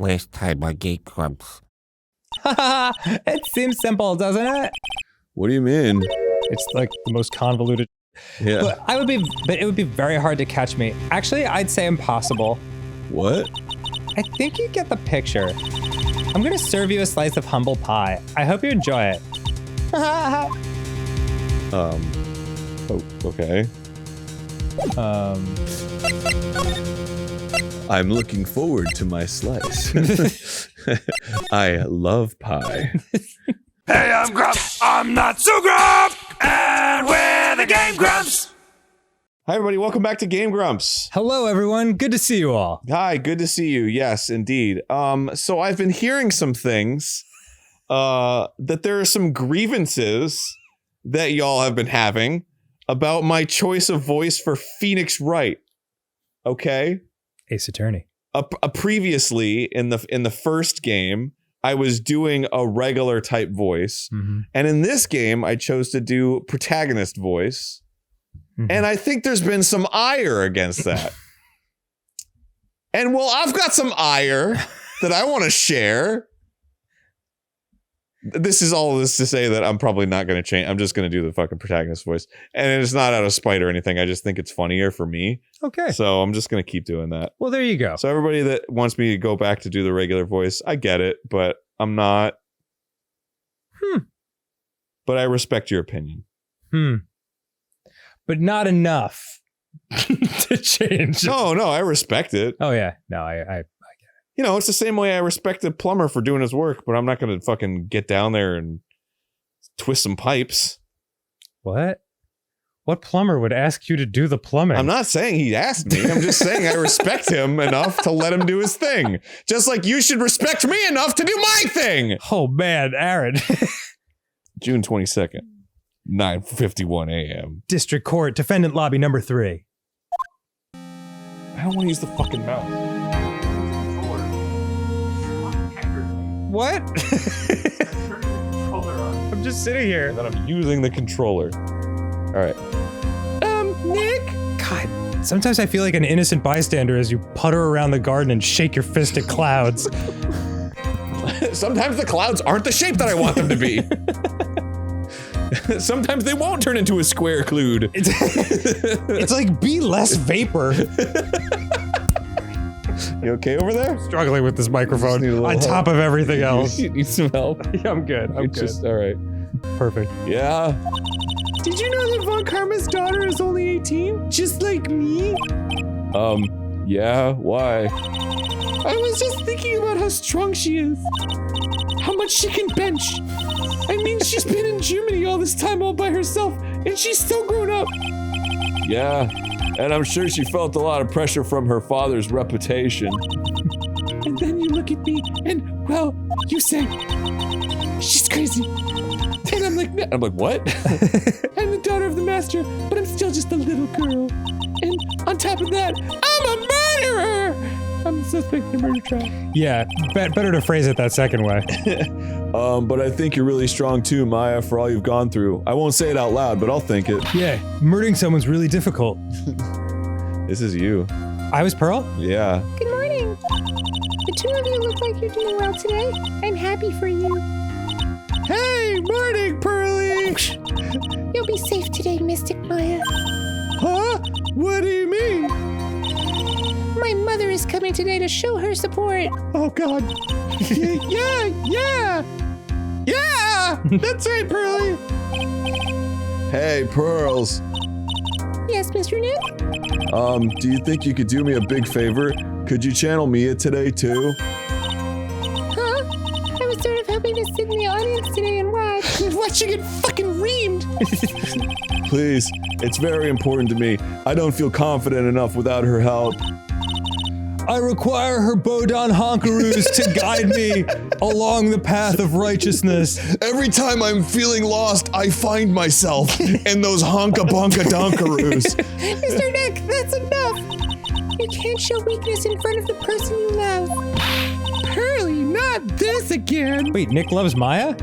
Last time on GameGrumps. It seems simple, doesn't it? What do you mean? It's like the most convoluted. Yeah. But it would be very hard to catch me. Actually, I'd say impossible. What? I think you get the picture. I'm gonna serve you a slice of humble pie. I hope you enjoy it. Oh, okay. I'm looking forward to my slice. I love pie. Hey, I'm Grumps. I'm not so Grump, and we're the GameGrumps. Hi, everybody. Welcome back to GameGrumps. Hello, everyone. Good to see you all. Hi, good to see you. Yes, indeed. So I've been hearing some things, that there are some grievances that y'all have been having about my choice of voice for Phoenix Wright. Okay? Ace Attorney. Previously, in the first game, I was doing a regular type voice. Mm-hmm. And in this game, I chose to do protagonist voice. Mm-hmm. And I think there's been some ire against that. And well, I've got some ire that I want to share. This is all this to say that I'm probably not going to change. I'm just going to do the fucking protagonist voice. And it's not out of spite or anything. I just think it's funnier for me. Okay. So I'm just going to keep doing that. Well, there you go. So everybody that wants me to go back to do the regular voice, I get it, but I'm not. But I respect your opinion. But not enough to change. No, I respect it. Oh, yeah. No, I get it. You know, it's the same way I respect a plumber for doing his work, but I'm not going to fucking get down there and twist some pipes. What? What plumber would ask you to do the plumbing? I'm not saying he asked me. I'm just saying I respect him enough to let him do his thing. Just like you should respect me enough to do my thing. Oh, man, Arin. June 22nd, 9:51 a.m. District Court, Defendant Lobby number 3. I don't want to use the fucking mouse. What? I'm just sitting here. That I'm using the controller. All right. Nick? God, sometimes I feel like an innocent bystander as you putter around the garden and shake your fist at clouds. Sometimes the clouds aren't the shape that I want them to be. Sometimes they won't turn into a square cloud. It's like, be less vapor. You okay over there? Struggling with this microphone on top of everything else. You need some help? Yeah, I'm good. I'm good. All right. Perfect. Yeah. Did you know that Von Karma's daughter is only 18? Just like me? Yeah, why? I was just thinking about how strong she is. How much she can bench. I mean, she's been in Germany all this time all by herself, and she's still grown up. Yeah, and I'm sure she felt a lot of pressure from her father's reputation. And then you look at me, and, well, you say, she's crazy. And I'm like, what? I'm the daughter of the master, but I'm still just a little girl. And on top of that, I'm a murderer! I'm suspect in a murder trial. Yeah, better to phrase it that second way. But I think you're really strong too, Maya, for all you've gone through. I won't say it out loud, but I'll think it. Yeah, murdering someone's really difficult. This is you. I was Pearl? Yeah. Good morning. The two of you look like you're doing well today. I'm happy for you. Hey, morning, Pearly! You'll be safe today, Mystic Maya. Huh? What do you mean? My mother is coming today to show her support. Oh, God. Yeah! That's right, Pearly! Hey, Pearls. Yes, Mr. Nick? Do you think you could do me a big favor? Could you channel Mia today, too? Huh? I was sort of hoping to sit in the audience today and watch. Watch you get fucking reamed! Please, it's very important to me. I don't feel confident enough without her help. I require her Bodon honkaroos to guide me along the path of righteousness. Every time I'm feeling lost, I find myself in those honka-bonka-donkaroos. Mr. Nick, that's enough! You can't show weakness in front of the person you love. Pearly, not this again! Wait, Nick loves Maya?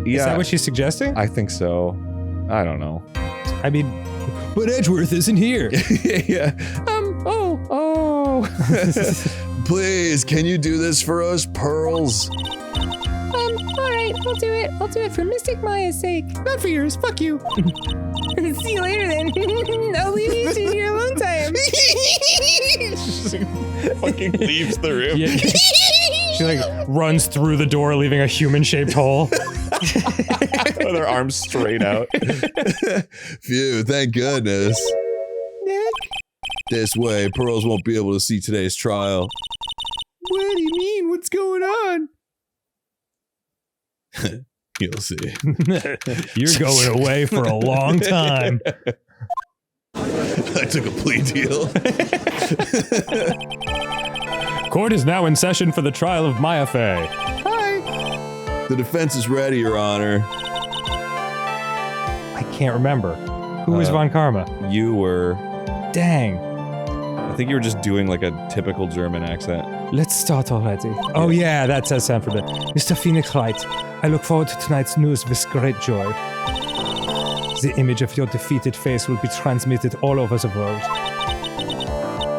Yeah. Is that what she's suggesting? I think so. I don't know. I mean, but Edgeworth isn't here. Yeah. Please, can you do this for us, Pearls? Alright, I'll do it. I'll do it for Mystic Maya's sake. Not for yours, fuck you. See you later then. I'll leave you to your alone time. Fucking leaves the room. Yeah. She like runs through the door, leaving a human-shaped hole. With her arms straight out. Phew, thank goodness. Nick? This way, Pearls won't be able to see today's trial. What do you mean? What's going on? You'll see. You're going away for a long time. I took a plea deal. Court is now in session for the trial of Maya Fey. Hi. The defense is ready, Your Honor. I can't remember. Who was Von Karma? You were... Dang. I think you were just doing like a typical German accent. Let's start already. Oh yeah, that says sound for the Mr. Phoenix Wright. I look forward to tonight's news with great joy. The image of your defeated face will be transmitted all over the world.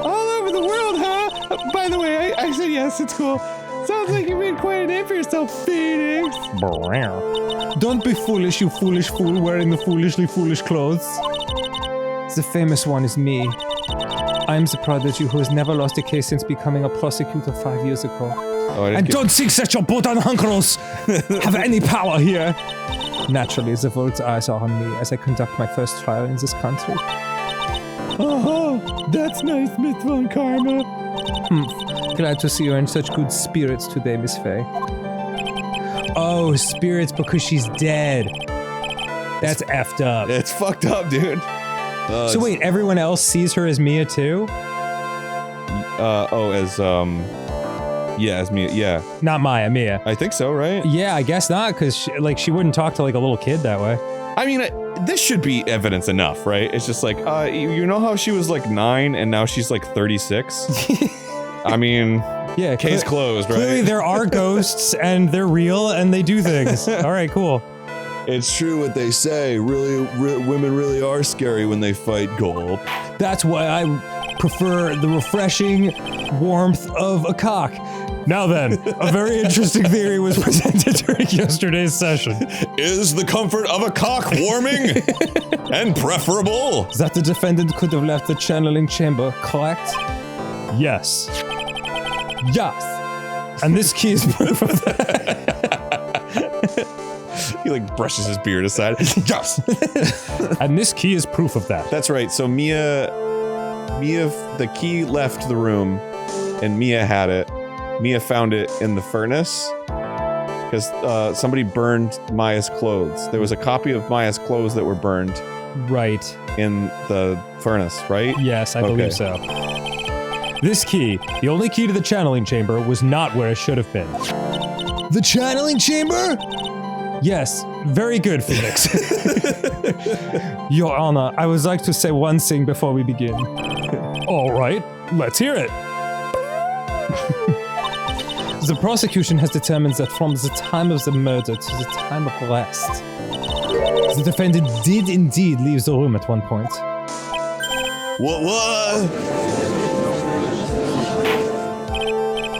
All over the world, huh? By the way, I said yes, it's cool. Sounds like you made quite a name for yourself, Phoenix. Don't be foolish, you foolish fool wearing the foolishly foolish clothes. The famous one is me. I am the prodigy who has never lost a case since becoming a prosecutor 5 years ago. Oh, And don't think that your Botan hunkers have any power here. Naturally, the world's eyes are on me as I conduct my first trial in this country. Oh, that's nice, Miss Von Karma. Glad to see you're in such good spirits today, Miss Fey. Oh, spirits because she's dead. That's effed up. It's fucked up, dude. So wait, everyone else sees her as Mia too? As Mia, yeah. Not Maya, Mia. I think so, right? Yeah, I guess not, because she wouldn't talk to like a little kid that way. I mean, this should be evidence enough, right? It's just like, you know how she was like 9 and now she's like 36? I mean, Yeah, case closed, right? Clearly there are ghosts and they're real and they do things. All right, cool. It's true what they say. Women really are scary when they fight. Gulp. That's why I prefer the refreshing warmth of a cock. Now then, a very interesting theory was presented during yesterday's session. Is the comfort of a cock warming and preferable? That the defendant could have left the channeling chamber, correct? Yes. Yes. And this key is proof of that. He like brushes his beard aside. Yes! And this key is proof of that. That's right. So Mia, the key left the room and Mia had it. Mia found it in the furnace because somebody burned Maya's clothes. There was a copy of Maya's clothes that were burned Right. in the furnace, right? Yes, I believe so. This key, the only key to the channeling chamber, was not where it should have been. The channeling chamber? Yes, very good, Phoenix. Your Honor, I would like to say one thing before we begin. All right, let's hear it. The prosecution has determined that from the time of the murder to the time of arrest, the defendant did indeed leave the room at one point. What?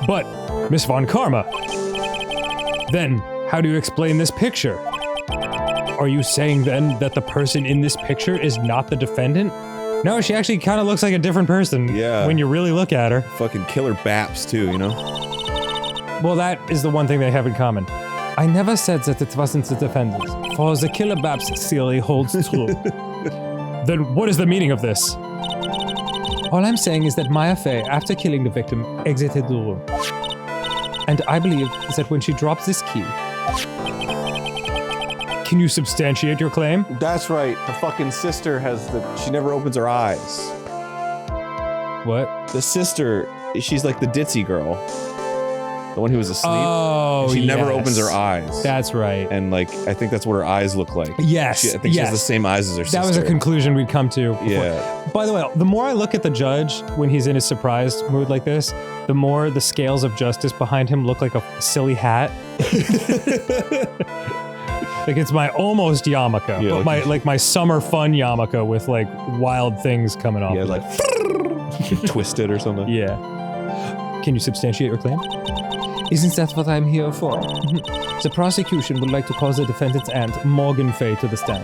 But, Miss Von Karma, then how do you explain this picture? Are you saying then that the person in this picture is not the defendant? No, she actually kind of looks like a different person when you really look at her. Fucking killer baps too, you know? Well, that is the one thing they have in common. I never said that it wasn't the defendant, for the killer baps theory holds true. Then what is the meaning of this? All I'm saying is that Maya Fey, after killing the victim, exited the room. And I believe that when she drops this key... Can you substantiate your claim? That's right. The fucking sister has she never opens her eyes. What? The sister, she's like the ditzy girl. The one who was asleep. Oh, she never yes. opens her eyes. That's right. And like, I think that's what her eyes look like. Yes, I think she has the same eyes as her sister. That was a conclusion we'd come to before. Yeah. By the way, the more I look at the judge when he's in his surprised mood like this, the more the scales of justice behind him look like a silly hat. Like it's my almost yarmulke, Yeah, but my summer fun yarmulke with like wild things coming off. Yeah, of like it. twisted or something. Yeah. Can you substantiate your claim? Isn't that what I'm here for? The prosecution would like to call the defendant's aunt, Morgan Fay, to the stand.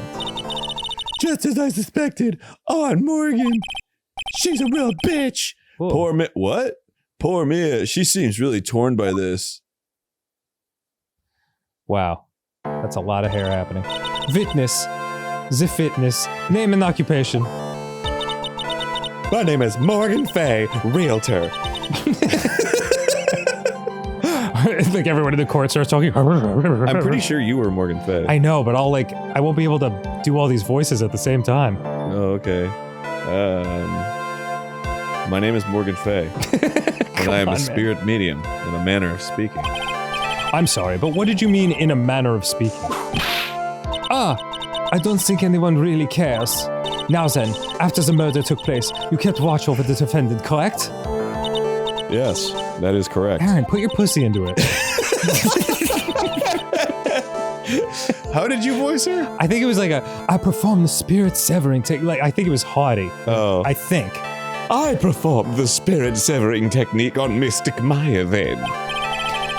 Just as I suspected, Aunt Morgan. She's a real bitch. Whoa. Poor Mia. What? Poor Mia. She seems really torn by this. Wow. That's a lot of hair happening. Witness. The fitness. Name and occupation. My name is Morgan Fay, realtor. Like everyone in the court starts talking. I'm pretty sure you were Morgan Fay. I know, but I won't be able to do all these voices at the same time. Oh, okay. My name is Morgan Fay, and I am a spirit medium in a manner of speaking. I'm sorry, but what did you mean in a manner of speaking? I don't think anyone really cares. Now then, after the murder took place, you kept watch over the defendant, correct? Yes, that is correct. Arin, put your pussy into it. How did you voice her? I think it was like I performed the spirit severing technique. Like, I think it was haughty. Oh. I think. I performed the spirit severing technique on Mystic Maya then.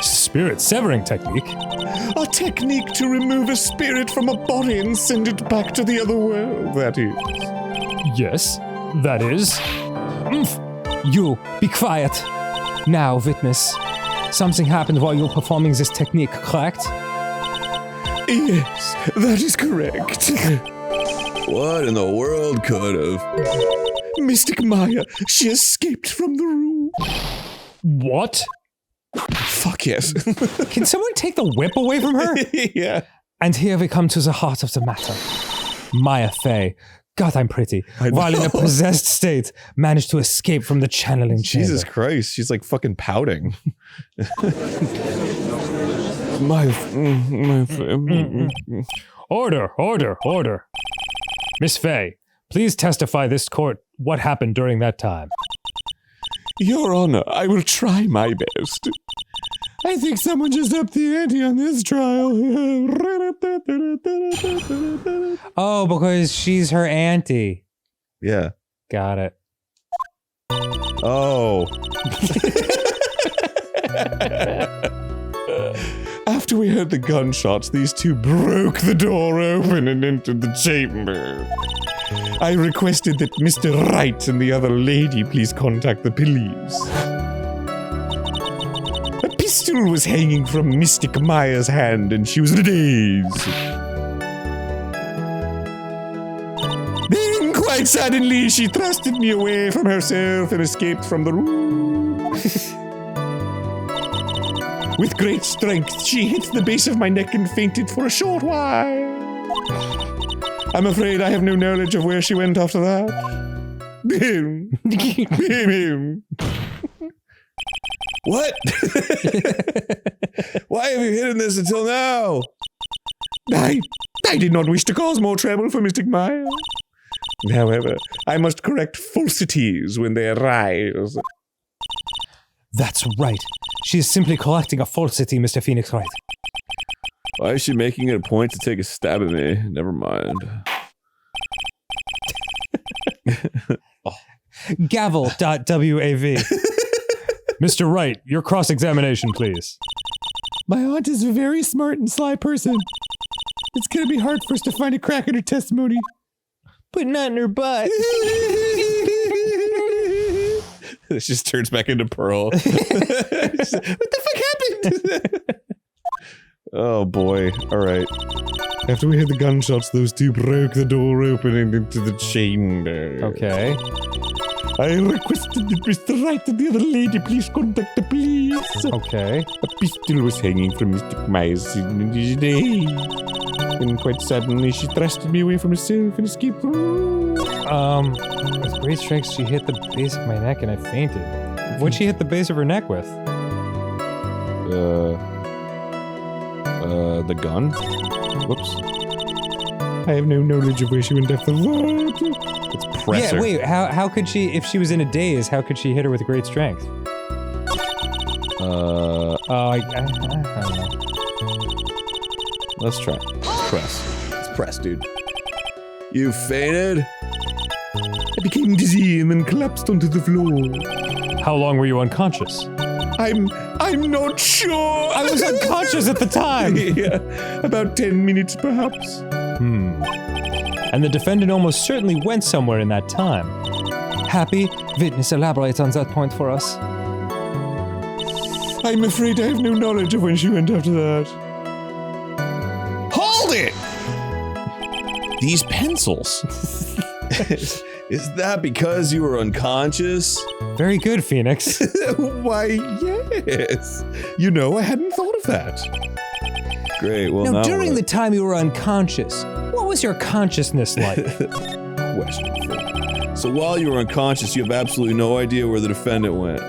Spirit severing technique? A technique to remove a spirit from a body and send it back to the other world, that is. Yes, that is. You, be quiet. Now, witness. Something happened while you were performing this technique, correct? Yes, that is correct. What in the world could have? Mystic Maya, she escaped from the room. What? Fuck yes. Can someone take the whip away from her? Yeah. And here we come to the heart of the matter. Maya Fay. God, I'm pretty. While in a possessed state, managed to escape from the channeling chamber. Jesus Christ, she's like fucking pouting. Order. Miss Fay, please testify this court what happened during that time. Your Honor, I will try my best. I think someone just upped the ante on this trial. Oh, because she's her auntie. Yeah. Got it. Oh. After we heard the gunshots, these two broke the door open and entered the chamber. I requested that Mr. Wright and the other lady please contact the police. A pistol was hanging from Mystic Maya's hand and she was in a daze. Then, quite suddenly, she thrusted me away from herself and escaped from the room. With great strength, she hit the base of my neck and fainted for a short while. I'm afraid I have no knowledge of where she went after that. What? Why have you hidden this until now? I did not wish to cause more trouble for Mystic Maya. However, I must correct falsities when they arise. That's right. She is simply collecting a falsity, Mr. Phoenix Wright. Why is she making it a point to take a stab at me? Never mind. Gavel.wav. Mr. Wright, your cross-examination, please. My aunt is a very smart and sly person. It's gonna be hard for us to find a crack in her testimony. But not in her butt. This just turns back into Pearl. What the fuck happened? Oh boy. Alright. After we heard the gunshots, those two broke the door open and into the chamber. Okay. I requested that Mr. Wright and the other lady please contact the police. Okay. A pistol was hanging from Mystic Maya's day. And quite suddenly she thrusted me away from herself and escaped from the room. With great strength, she hit the base of my neck and I fainted. What'd she hit the base of her neck with? The gun? Whoops. I have no knowledge of where she went after that. It's presser. Yeah, wait, how could she, if she was in a daze, how could she hit her with great strength? I don't know. Let's try. It's press. It's press, dude. You fainted? I became dizzy and then collapsed onto the floor. How long were you unconscious? I'm not sure. I was unconscious at the time. Yeah, about 10 minutes perhaps. And the defendant almost certainly went somewhere in that time. Happy, witness elaborate on that point for us. I'm afraid I have no knowledge of when she went after that. Hold it! These pencils. Is that because you were unconscious? Very good, Phoenix. Why, yes. You know, I hadn't thought of that. Great, well now during the time you were unconscious, what was your consciousness like? question for you. So while you were unconscious, you have absolutely no idea where the defendant went.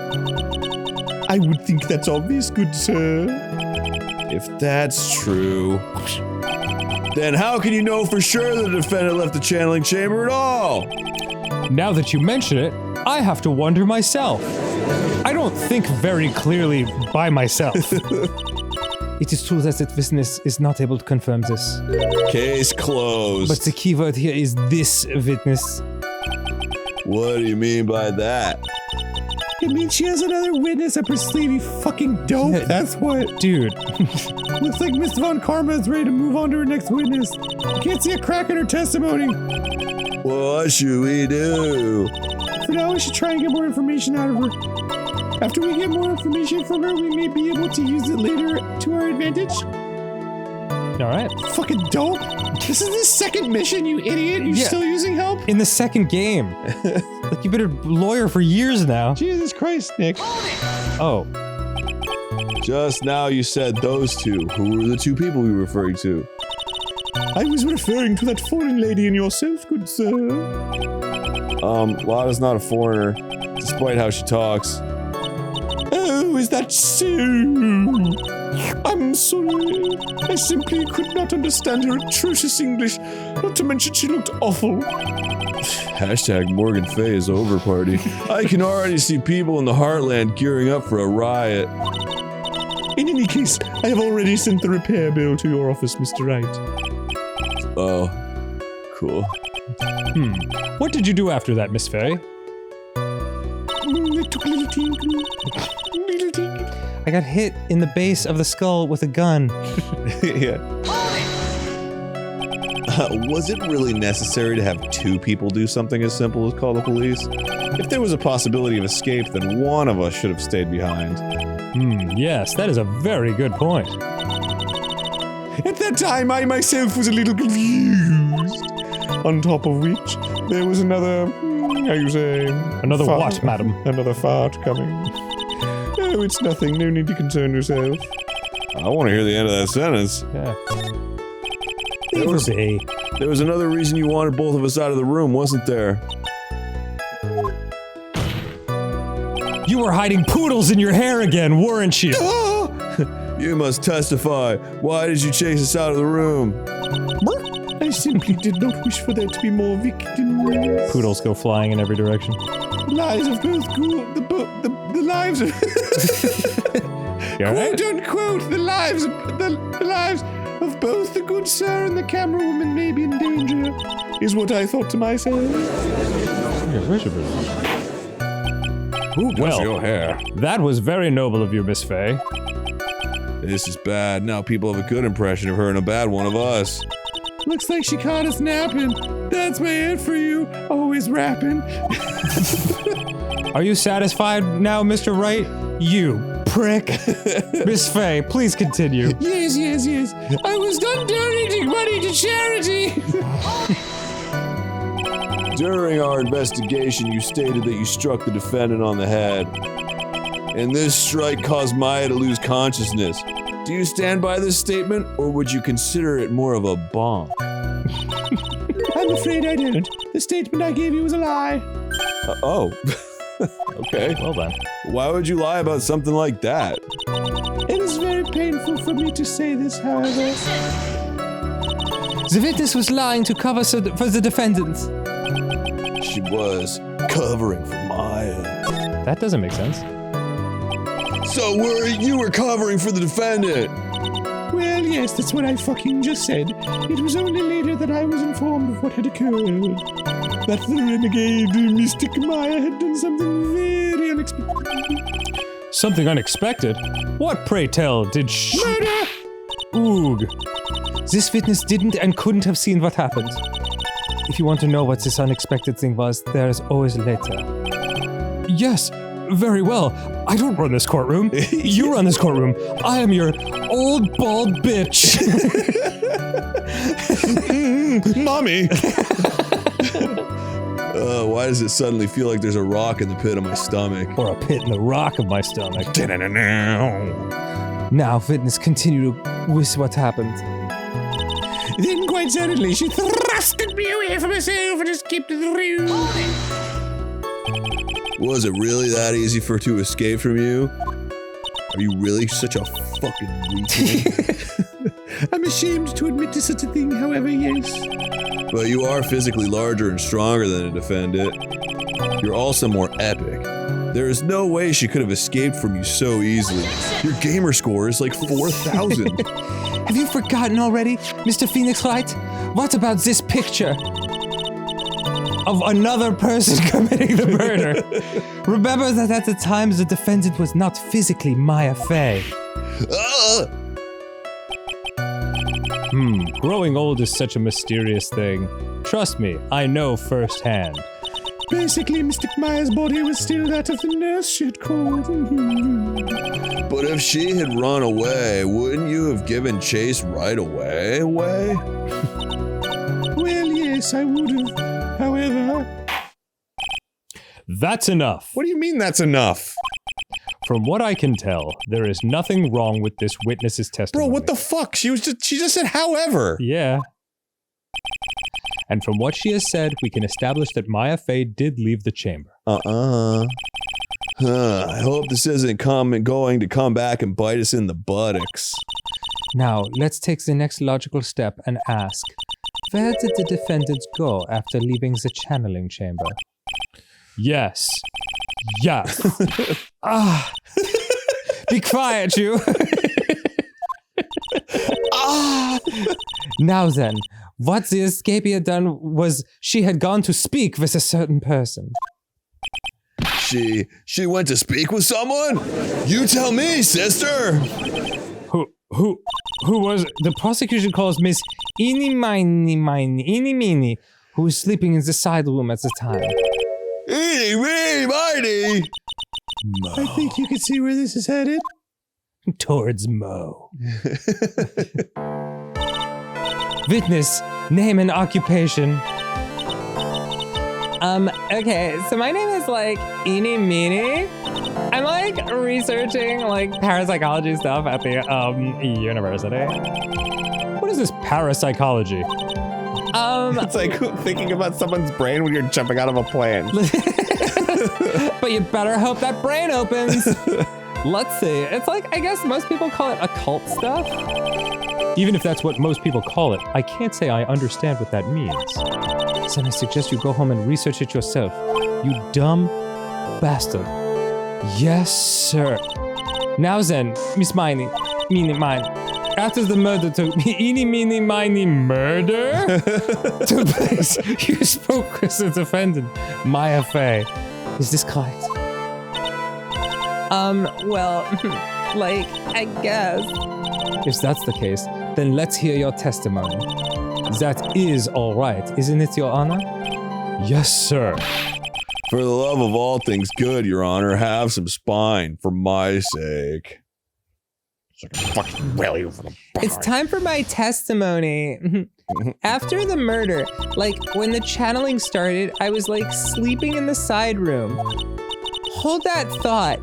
I would think that's obvious, good sir. If that's true, then how can you know for sure the defendant left the channeling chamber at all? Now that you mention it, I have to wonder myself. I don't think very clearly by myself. It is true that the witness is not able to confirm this. Case closed. But the keyword here is this witness. What do you mean by that? It means she has another witness up her sleeve, you fucking dope. Yeah, That's what. Dude. Looks like Miss Von Karma is ready to move on to her next witness. I can't see a crack in her testimony. What should we do? For now, we should try and get more information out of her. After we get more information from her, we may be able to use it later to our advantage. Alright. Fucking dope. This is the second mission, you idiot. You're still using help? In the second game. Like, you've been a lawyer for years now. Jesus Christ, Nick. Oh. Just now you said those two. Who were the two people we were referring to? I was referring to that foreign lady and yourself, good sir. Lada's not a foreigner, despite how she talks. Oh, is that so? I'm sorry. I simply could not understand her atrocious English, not to mention she looked awful. Hashtag Morgan Fay is over party. I can already see people in the heartland gearing up for a riot. In any case, I have already sent the repair bill to your office, Mr. Wright. Oh, cool. What did you do after that, Miss Fay? I took a little tinkle. Little tinkle. I got hit in the base of the skull with a gun. Yeah. Was it really necessary to have two people do something as simple as call the police? If there was a possibility of escape, then one of us should have stayed behind. Yes, that is a very good point. At that time, I myself was a little confused. On top of which, there was another, how you say? Another fart. what, madam? Another fart coming. Oh, it's nothing. No need to concern yourself. I want to hear the end of that sentence. Yeah. There was another reason you wanted both of us out of the room, wasn't there? You were hiding poodles in your hair again, weren't you? You must testify. Why did you chase us out of the room? I simply did not wish for there to be more victims. Poodles go flying in every direction. The lives of both the lives of You all right? quote unquote the lives of both the good sir and the camera woman may be in danger, is what I thought to myself. Who does Well, your hair? That was very noble of you, Miss Fay. This is bad. Now people have a good impression of her and a bad one of us. Looks like she caught us napping. That's my ad for you. Always rapping. Are you satisfied now, Mr. Wright? You prick. Miss Fay, please continue. Yes, yes, yes. I was done donating money to charity. During our investigation, you stated that you struck the defendant on the head. And this strike caused Maya to lose consciousness. Do you stand by this statement, or would you consider it more of a bonk? I'm afraid I don't. The statement I gave you was a lie. Oh. Okay. Well then. Why would you lie about something like that? It is very painful for me to say this, however. The witness was lying to cover for the defendant. She was covering for Maya. That doesn't make sense. So you were covering for the defendant? Well, yes, that's what I fucking just said. It was only later that I was informed of what had occurred. That the renegade mystic Maya had done something very unexpected. Something unexpected? What, pray tell, did Murder! Oog. This witness didn't and couldn't have seen what happened. If you want to know what this unexpected thing was, there is always later. Yes, very well. I don't run this courtroom. You run this courtroom. I am your old bald bitch. Mommy! Why does it suddenly feel like there's a rock in the pit of my stomach? Or a pit in the rock of my stomach. Now, witness, continue with what happened. Then quite suddenly she thrusted me away from herself and escaped to the room. Was it really that easy to escape from you? Are you really such a fucking retard? I'm ashamed to admit to such a thing, however, yes. But you are physically larger and stronger than a defendant. You're also more epic. There is no way she could have escaped from you so easily. Your gamer score is like 4,000. Have you forgotten already, Mr. Phoenix Light? What about this picture of another person committing the murder? Remember that at the time the defendant was not physically Maya Fey. Growing old is such a mysterious thing. Trust me, I know firsthand. Basically, Mystic Maya's body was still that of the nurse she had called. But if she had run away, wouldn't you have given chase right away? Well, yes, I would have. However... That's enough. What do you mean that's enough? From what I can tell, there is nothing wrong with this witness's testimony. Bro, what the fuck? She just said however. Yeah. And from what she has said, we can establish that Maya Fey did leave the chamber. I hope this isn't going to come back and bite us in the buttocks. Now, let's take the next logical step and ask, where did the defendant go after leaving the channeling chamber? Yes. Yes. Be quiet, you. Now then, what the escapee had done was she had gone to speak with a certain person. She went to speak with someone? You tell me, sister! Who was it? The prosecution calls Miss Ini Miney, who was sleeping in the side room at the time. Ini Miney! I think you can see where this is headed. Towards Mo. Witness, name and occupation. Okay, so my name is like Ini Miney. I'm like researching like parapsychology stuff at the university. What is this parapsychology? It's like thinking about someone's brain when you're jumping out of a plane. But you better hope that brain opens. Let's see. It's like, I guess most people call it occult stuff. Even if that's what most people call it, I can't say I understand what that means. So I suggest you go home and research it yourself. You dumb bastard. Yes, sir. Now then, Miss Miney, after the murder took Ini Miney murder took place, you spoke with the defendant, Maya Fey. Is this correct? Well, like, I guess. If that's the case, then let's hear your testimony. That is all right, isn't it, Your Honor? Yes, sir. For the love of all things good, Your Honor, have some spine, for my sake. It's time for my testimony. After the murder, like, when the channeling started, I was, like, sleeping in the side room. Hold that thought.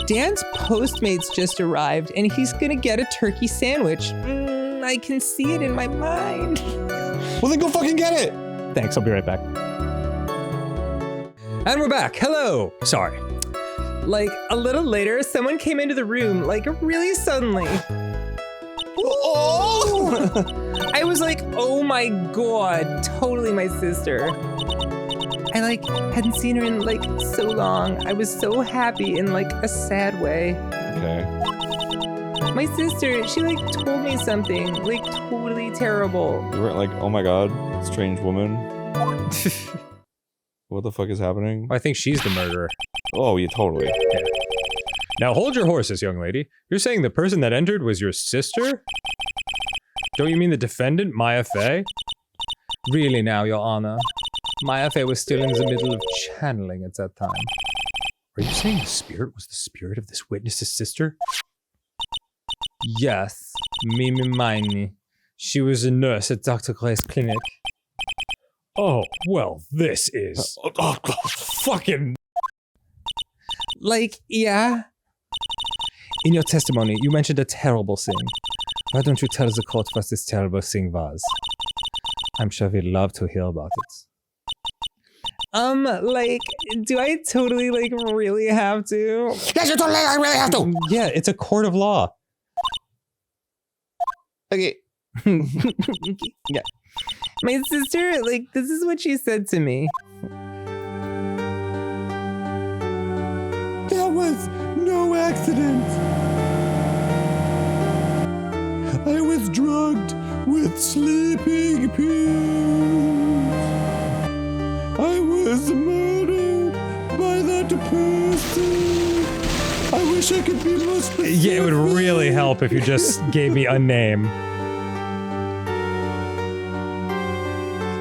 Dan's Postmates just arrived, and he's gonna get a turkey sandwich. I can see it in my mind. Well, then go fucking get it! Thanks, I'll be right back. And we're back. Hello. Sorry. Like, a little later, someone came into the room, like, really suddenly. Oh! I was like, oh my god, totally my sister. I, like, hadn't seen her in, like, so long. I was so happy in, like, a sad way. Okay. My sister, she, like, told me something, like, totally terrible. You weren't like, oh my god, strange woman. What the fuck is happening? I think she's the murderer. Oh, yeah, totally. Yeah. Now hold your horses, young lady. You're saying the person that entered was your sister? Don't you mean the defendant, Maya Fey? Really now, Your Honor. Maya Fey was still in the middle of channeling at that time. Are you saying the spirit was the spirit of this witness's sister? Yes, Ini Miney. She was a nurse at Dr. Gray's clinic. Oh, well, this is... fucking... Like, yeah. In your testimony, you mentioned a terrible thing. Why don't you tell the court what this terrible thing was? I'm sure we'd love to hear about it. Like, do I totally, like, really have to? Yes, you totally really have to. Yeah, it's a court of law. Okay. Yeah. My sister, like, this is what she said to me. There was no accident. I was drugged with sleeping pills. I was murdered by that person. I wish I could be more specific. Yeah, it would really help if you just gave me a name.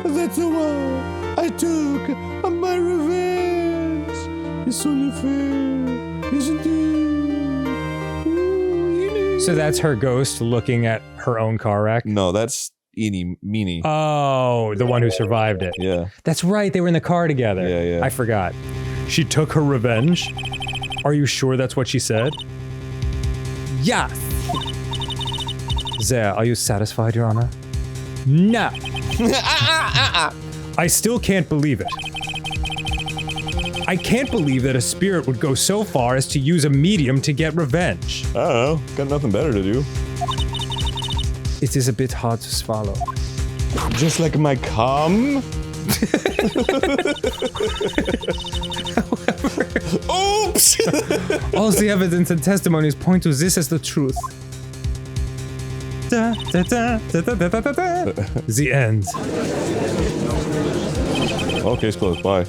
That's why I took my revenge. It's only fair, isn't it? Ooh, Ini. So that's her ghost looking at her own car wreck? No, that's Ini Miney. Oh, the one who survived it. Yeah. That's right, they were in the car together. Yeah, yeah. I forgot. She took her revenge? Are you sure that's what she said? Yes. There, are you satisfied, Your Honor? No. I still can't believe it. I can't believe that a spirit would go so far as to use a medium to get revenge. I don't know. Got nothing better to do. It is a bit hard to swallow. Just like my cum? Oops! All the evidence and testimonies point to this as the truth. Da, da, da, da, da, da, da, da. The end. Okay, it's close. Bye.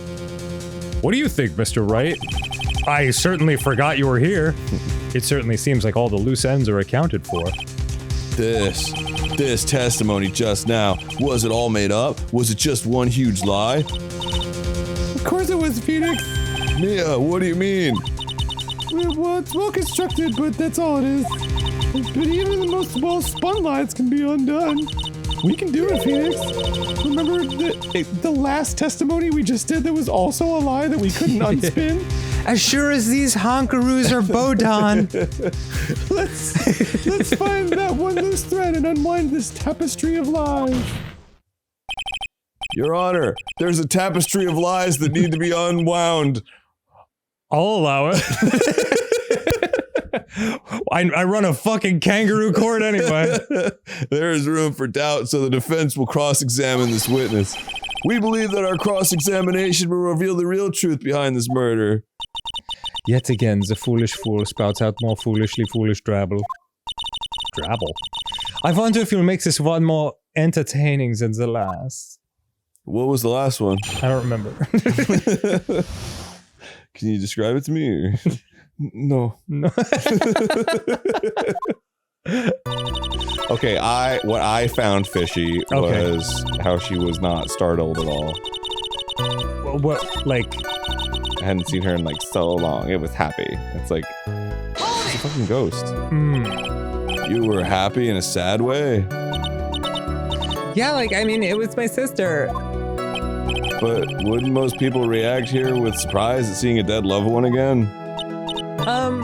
What do you think, Mr. Wright? I certainly forgot you were here. It certainly seems like all the loose ends are accounted for. This testimony just now, was it all made up? Was it just one huge lie? Of course it was, Phoenix. Mia, what do you mean? Well, it's well constructed, but that's all it is. But even the most well-spun lies can be undone. We can do it, Phoenix. Remember the last testimony we just did that was also a lie that we couldn't unspin? As sure as these honkaroos are Bodon. Let's find that one loose thread and unwind this tapestry of lies. Your Honor, there's a tapestry of lies that need to be unwound. I'll allow it. I run a fucking kangaroo court anyway. There is room for doubt, so the defense will cross-examine this witness. We believe that our cross-examination will reveal the real truth behind this murder. Yet again, the foolish fool spouts out more foolishly foolish drabble. Drabble? I wonder if you'll make this one more entertaining than the last. What was the last one? I don't remember. Can you describe it to me? Or? No. Okay, what I found fishy was how she was not startled at all. What, like... I hadn't seen her in like so long. It was happy. It's like, it's a fucking ghost. You were happy in a sad way? Yeah, like, I mean, it was my sister. But wouldn't most people react here with surprise at seeing a dead loved one again?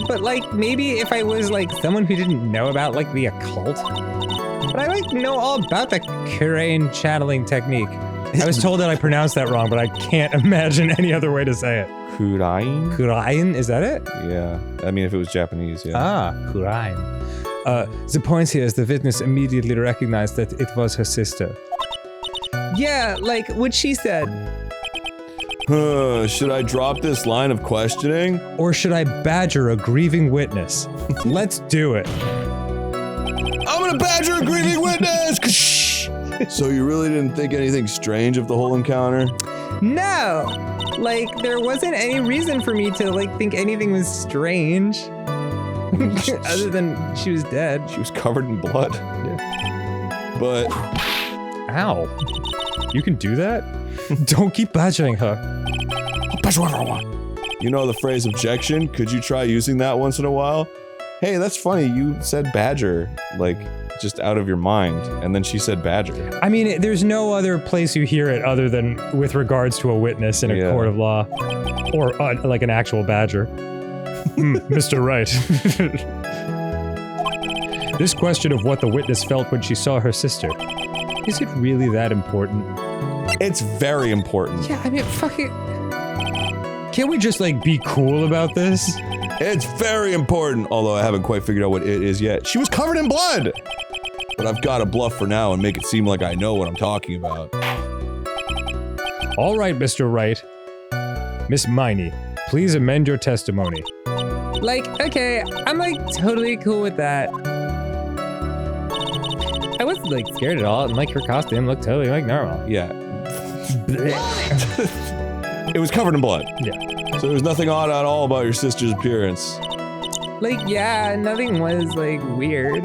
But like, maybe if I was like someone who didn't know about like the occult. But I like know all about the Kurain channeling technique. I was told that I pronounced that wrong, but I can't imagine any other way to say it. Kurain? Kurain, is that it? Yeah. I mean, if it was Japanese, yeah. Ah, Kurain. The point here is the witness immediately recognized that it was her sister. Yeah, like what she said. Should I drop this line of questioning? Or should I badger a grieving witness? Let's do it. I'm gonna badger a grieving witness! So you really didn't think anything strange of the whole encounter? No! Like, there wasn't any reason for me to, like, think anything was strange. Other than she was dead. She was covered in blood. Yeah. But Ow. You can do that? Don't keep badgering her. I'll badger whoever I want. you know the phrase objection? Could you try using that once in a while? Hey, that's funny. You said badger, like, just out of your mind. And then she said badger. I mean, there's no other place you hear it other than with regards to a witness in a court of law. Or, like, an actual badger. Mr. Wright. This question of what the witness felt when she saw her sister. Is it really that important? It's very important. Yeah, I mean, fuck it. Can't we just, like, be cool about this? It's very important, although I haven't quite figured out what it is yet. She was covered in blood! But I've got to bluff for now and make it seem like I know what I'm talking about. All right, Mr. Wright. Miss Miney, please amend your testimony. Like, okay, I'm like totally cool with that. I wasn't like scared at all, and like her costume looked totally like normal. Yeah. It was covered in blood. Yeah. So there was nothing odd at all about your sister's appearance. Like, yeah, nothing was like weird.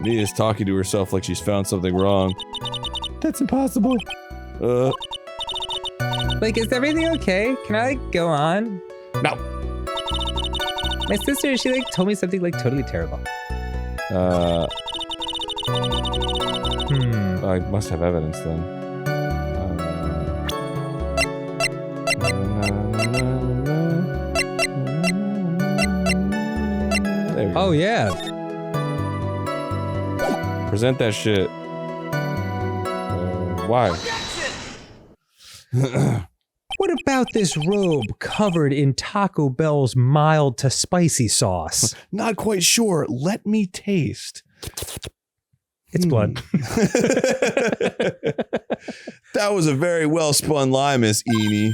Mia's talking to herself like she's found something wrong. That's impossible. Like, is everything okay? Can I like go on? No. My sister, she like told me something like totally terrible. I must have evidence then. There we go. Oh, yeah. Present that shit. Why? What about this robe covered in Taco Bell's mild to spicy sauce? Not quite sure. Let me taste. It's blood. That was a very well spun lie, Miss Ini.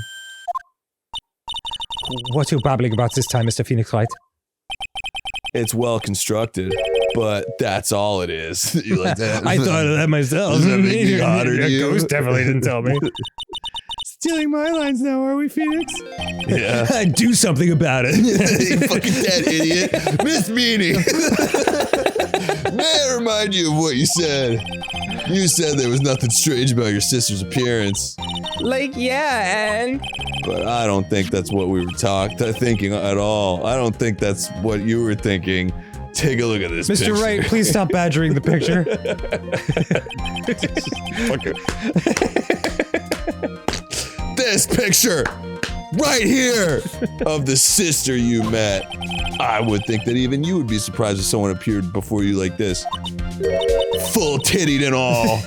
What are you babbling about this time, Mr. Phoenix Wright? It's well constructed, but that's all it is. You like that? I thought of that myself. Does that make me honored A you? ghost definitely didn't tell me. Stealing my lines now, are we, Phoenix? Yeah. Do something about it. You fucking dead idiot. Miss Meanie. May I remind you of what you said? You said there was nothing strange about your sister's appearance. Like, yeah, and But I don't think that's what we were thinking at all. I don't think that's what you were thinking. Take a look at this picture. Mr. Wright, please stop badgering the picture. This picture right here of the sister you met. I would think that even you would be surprised if someone appeared before you like this. Full tittied and all.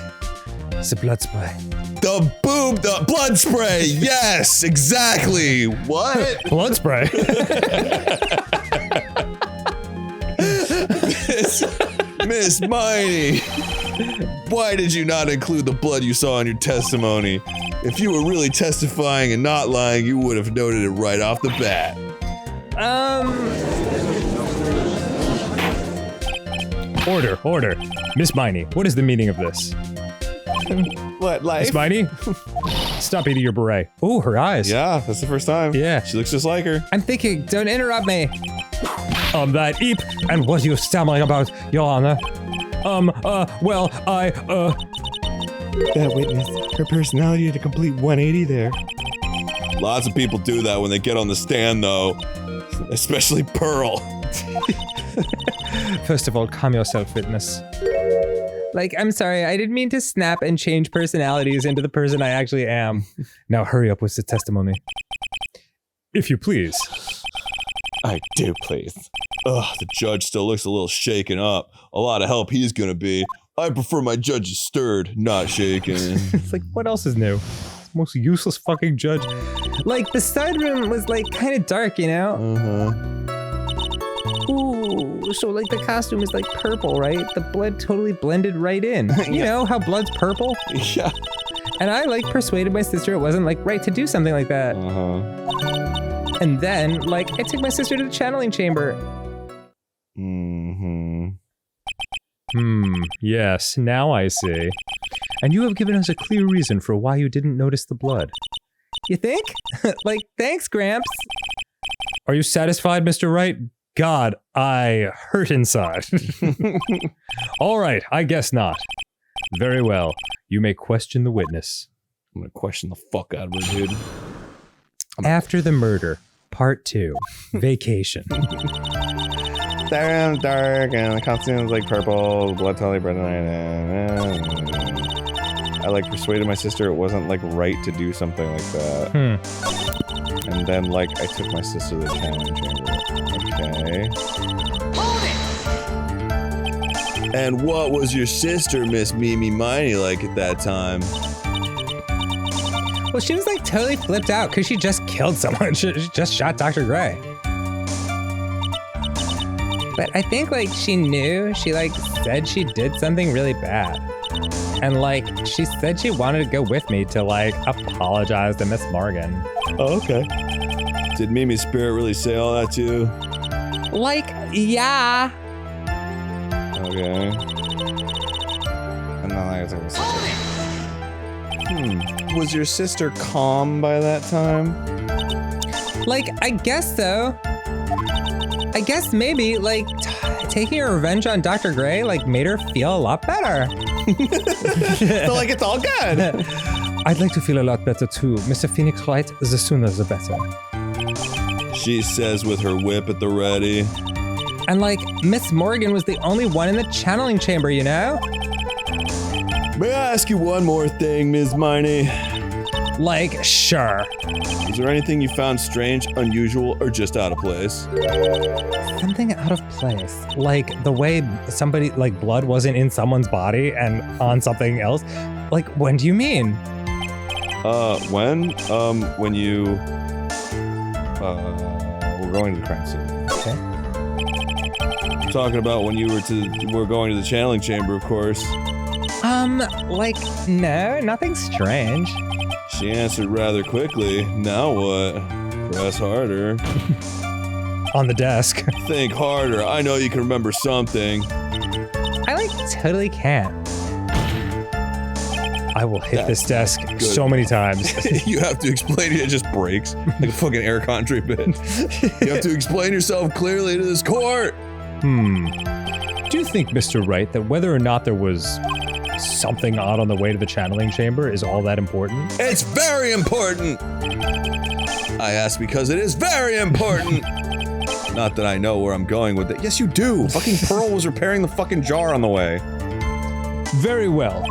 It's a blood spray. The blood spray. Yes, exactly. What? Blood spray? Miss Miney, why did you not include the blood you saw in your testimony? If you were really testifying and not lying, you would have noted it right off the bat. Order. Miss Miney, what is the meaning of this? What, Miss Miney? Stop eating your beret. Oh, her eyes. Yeah, that's the first time. Yeah. She looks just like her. I'm thinking, don't interrupt me. That eep, and what are you stammering about, Your Honor? That witness, her personality had a complete 180 there. Lots of people do that when they get on the stand, though. Especially Pearl. First of all, calm yourself, witness. Like, I'm sorry, I didn't mean to snap and change personalities into the person I actually am. Now hurry up with the testimony. If you please. I do, please. Ugh, the judge still looks a little shaken up. A lot of help he's gonna be. I prefer my judges stirred, not shaken. It's like, what else is new? Most useless fucking judge. Like, the side room was like kind of dark, you know? Ooh, so like the costume is like purple, right? The blood totally blended right in. You know how blood's purple? Yeah. And I like persuaded my sister it wasn't like right to do something like that. And then, like, I took my sister to the channeling chamber. Yes, now I see. And you have given us a clear reason for why you didn't notice the blood. You think? Like, thanks, Gramps. Are you satisfied, Mr. Wright? God, I hurt inside. All right, I guess not. Very well. You may question the witness. I'm gonna question the fuck out of her, dude. After the murder, part 2, vacation. Damn dark, and the costume's like purple, blood totally red. I like persuaded my sister it wasn't like right to do something like that. And then like I took my sister to the channeling chamber. Okay. And what was your sister, Miss Ini Miney, like at that time? Well, she was like totally flipped out because she just killed someone. She just shot Dr. Gray. But I think like she knew, she like said she did something really bad. And like she said she wanted to go with me to like apologize to Miss Morgan. Oh, okay. Did Mimi's spirit really say all that to you? Like, yeah. Okay. And then I was like, was your sister calm by that time? Like, I guess so. I guess maybe, like, taking her revenge on Dr. Gray, like, made her feel a lot better. So, like, it's all good. I'd like to feel a lot better too. Mr. Phoenix Wright, the sooner the better. She says with her whip at the ready. And, like, Miss Morgan was the only one in the channeling chamber, you know? May I ask you one more thing, Ms. Miney? Like, sure. Is there anything you found strange, unusual, or just out of place? Something out of place. Like, the way somebody, like, blood wasn't in someone's body and on something else. Like, when do you mean? When you, we're going to the crime scene. Okay. I'm talking about when you were going to the channeling chamber, of course. Like, no, nothing strange. She answered rather quickly. Now what? Press harder. On the desk. Think harder. I know you can remember something. I, like, totally can't. I will hit this desk so many times. You have to explain it. It just breaks. Like a fucking air country bit. You have to explain yourself clearly to this court. Do you think, Mr. Wright, that whether or not there was something odd on the way to the channeling chamber is all that important? It's very important. I ask because it is very important. Not that I know where I'm going with it. Yes, you do. Fucking Pearl was repairing the fucking jar on the way. Very well.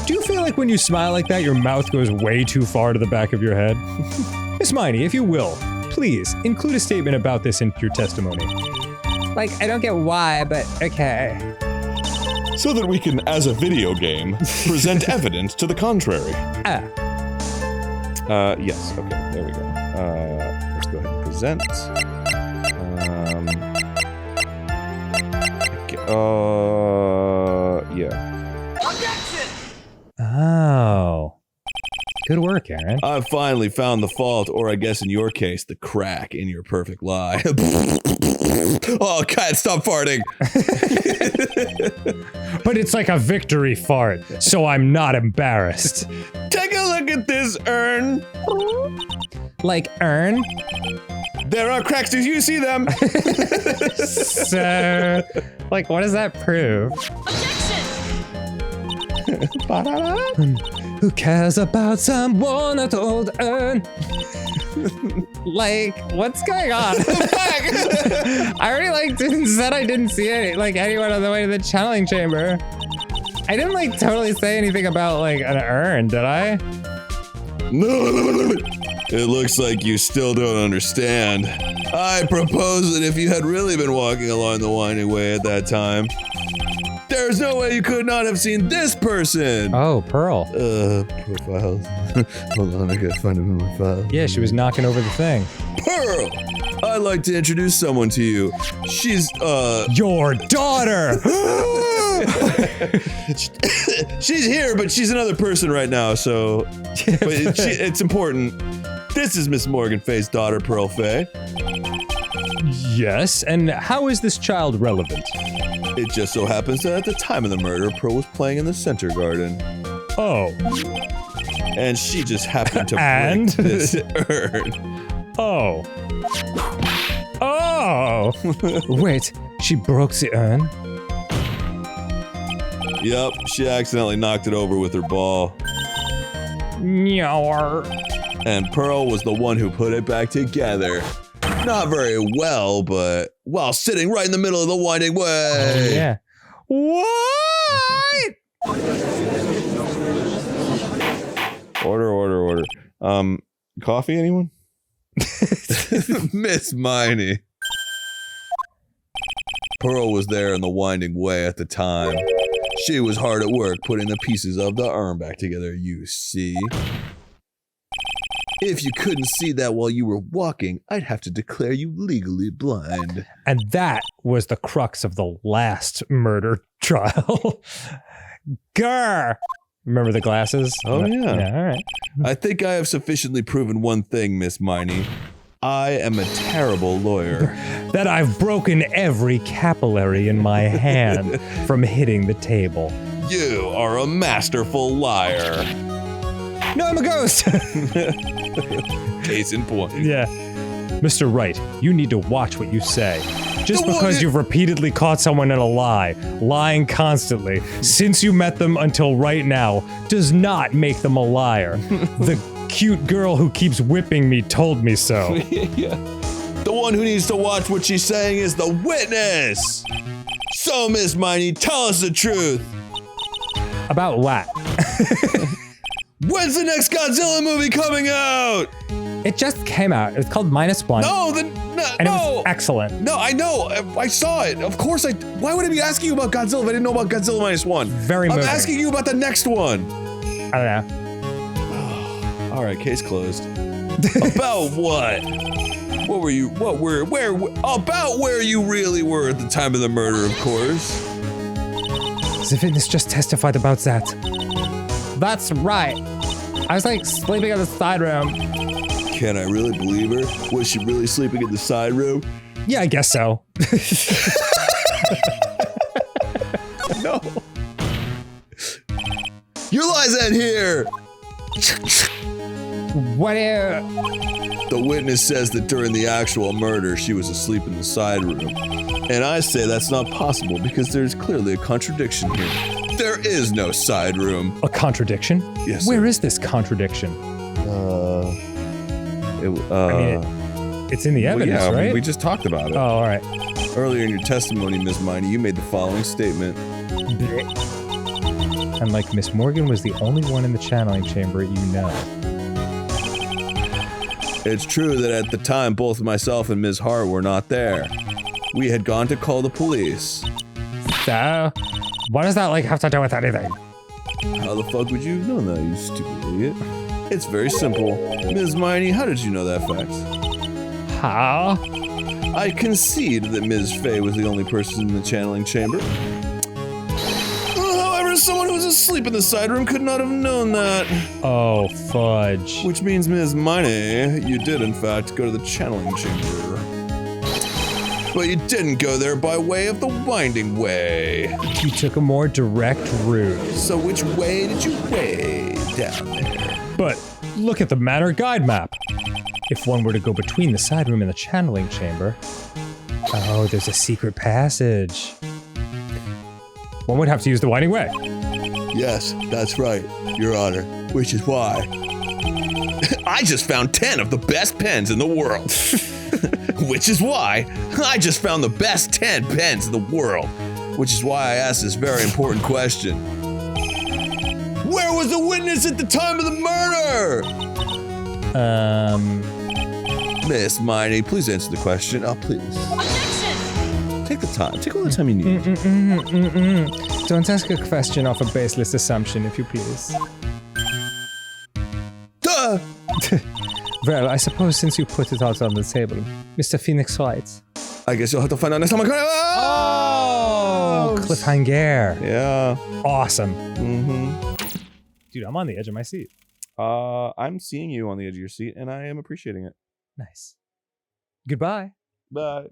Do you feel like when you smile like that, your mouth goes way too far to the back of your head? Miss Miney, if you will, please include a statement about this in your testimony. Like, I don't get why, but okay. So that we can, as a video game, present evidence to the contrary. Yes, okay, there we go. Let's go ahead and present. Yeah. Oh. Good work, Arin. I've finally found the fault, or I guess in your case, the crack in your perfect lie. Oh, God, stop farting. But it's like a victory fart, so I'm not embarrassed. Take a look at this urn. Like, urn? There are cracks. Do you see them? So, like, what does that prove? Who cares about someone at old urn? Like, what's going on? I already, like, said I didn't see anyone on the way to the channeling chamber. I didn't, like, totally say anything about, like, an urn, did I? It looks like you still don't understand. I propose that if you had really been walking along the winding way at that time, there's no way you could not have seen this person! Oh, Pearl. Profiles. Hold on, I gotta find him in my file. Yeah, she was knocking over the thing. Pearl! I'd like to introduce someone to you. She's, Your daughter! she's here, but she's another person right now, so... But it's important. This is Miss Morgan Fay's daughter, Pearl Fay. Yes, and how is this child relevant? It just so happens that at the time of the murder, Pearl was playing in the center garden. Oh. and she just happened to And? break this urn. Oh. Oh! Wait, she broke the urn? Yep, she accidentally knocked it over with her ball. Nyawr. And Pearl was the one who put it back together. Not very well, but while sitting right in the middle of the winding way. Yeah. What? Order. Coffee, anyone? Miss Miney. Pearl was there in the winding way at the time. She was hard at work putting the pieces of the urn back together, you see. If you couldn't see that while you were walking, I'd have to declare you legally blind. And that was the crux of the last murder trial. Grr! Remember the glasses? Oh, yeah. Yeah, all right. I think I have sufficiently proven one thing, Miss Miney. I am a terrible lawyer. That I've broken every capillary in my hand from hitting the table. You are a masterful liar. No, I'm a ghost! Case in point. Yeah. Mr. Wright, you need to watch what you say. Just The one because that- you've repeatedly caught someone in a lie, lying constantly, since you met them until right now, does not make them a liar. The cute girl who keeps whipping me told me so. Yeah. The one who needs to watch what she's saying is the witness! So, Miss Miney, tell us the truth! About what? When's the next Godzilla movie coming out? It just came out. It's called -1. No, And it was excellent. No, I know. I saw it. Of course why would I be asking you about Godzilla if I didn't know about Godzilla -1? Very moving. I'm asking you about the next one. I don't know. All right, case closed. About what? Where you really were at the time of the murder, of course. The witness just testified about that. That's right. I was like sleeping in the side room. Can I really believe her? Was she really sleeping in the side room? Yeah, I guess so. No. Your lies end here! What do you... The witness says that during the actual murder, she was asleep in the side room. And I say that's not possible because there's clearly a contradiction here. There is no side room. A contradiction? Yes, Where sir. is this contradiction? It's in the evidence, yeah, right? we just talked about it. Oh, all right. Earlier in your testimony, Ms. Miney, you made the following statement. And like Miss Morgan was the only one in the channeling chamber, you know. It's true that at the time, both myself and Ms. Hart were not there. We had gone to call the police. So, what does that like have to do with anything? How the fuck would you know that, you stupid idiot? It's very simple. Ms. Miney, how did you know that fact? How? I concede that Ms. Fey was the only person in the channeling chamber. However, someone who was asleep in the side room could not have known that. Oh, fudge. Which means, Ms. Miney, you did in fact go to the channeling chamber. But you didn't go there by way of the winding way. You took a more direct route. So which way did you way down there? But look at the Manor Guide map. If one were to go between the side room and the channeling chamber... Oh, there's a secret passage. One would have to use the winding way. Yes, that's right, Your Honor. Which is why... I just found 10 of the best pens in the world. Which is why I just found the best 10 pens in the world. Which is why I asked this very important question. Where was the witness at the time of the murder? Miss Miney, please answer the question. Oh, please. Objection! Take the time. Take all the time you need. Don't ask a question off a baseless assumption, if you please. Duh! Well, I suppose since you put it out on the table, Mr. Phoenix Wright. I guess you'll have to find out next time I come. Oh! Cliffhanger. Yeah. Awesome. Mm-hmm. Dude, I'm on the edge of my seat. I'm seeing you on the edge of your seat, and I am appreciating it. Nice. Goodbye. Bye.